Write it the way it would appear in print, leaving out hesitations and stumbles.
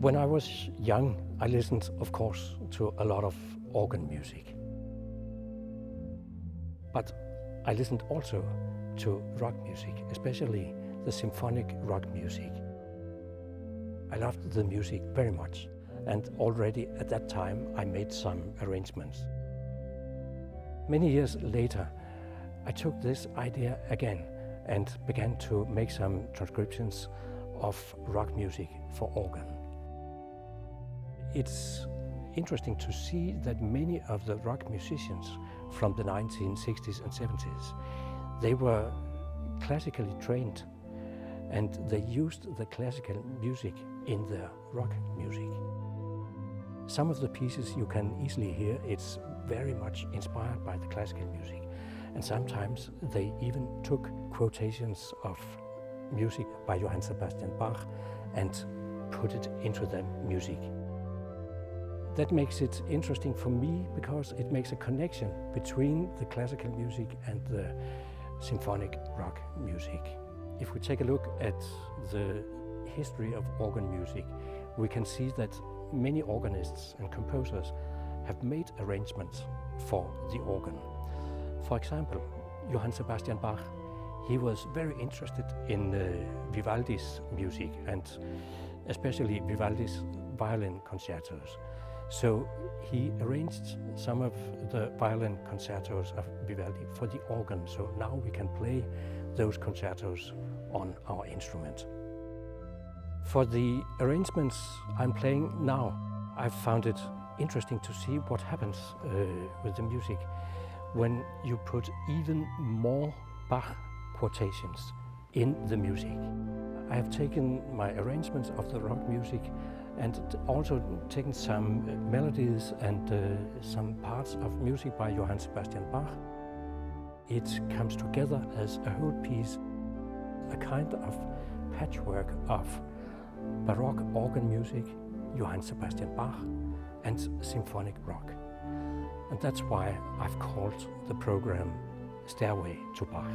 When I was young, I listened, of course, to a lot of organ music. But I listened also to rock music, especially the symphonic rock music. I loved the music very much, and already at that time I made some arrangements. Many years later, I took this idea again and began to make some transcriptions of rock music for organ. It's interesting to see that many of the rock musicians from the 1960s and 70s, they were classically trained and they used the classical music in their rock music. Some of the pieces you can easily hear, it's very much inspired by the classical music, and sometimes they even took quotations of music by Johann Sebastian Bach and put it into their music. That makes it interesting for me because it makes a connection between the classical music and the symphonic rock music. If we take a look at the history of organ music, we can see that many organists and composers have made arrangements for the organ. For example, Johann Sebastian Bach, he was very interested in Vivaldi's music and especially Vivaldi's violin concertos. So he arranged some of the violin concertos of Vivaldi for the organ, so now we can play those concertos on our instrument. For the arrangements I'm playing now, I've found it interesting to see what happens with the music when you put even more Bach quotations in the music. I have taken my arrangements of the rock music and also taken some melodies and some parts of music by Johann Sebastian Bach. It comes together as a whole piece, a kind of patchwork of Baroque organ music, Johann Sebastian Bach, and symphonic rock. And that's why I've called the program Stairway to Bach.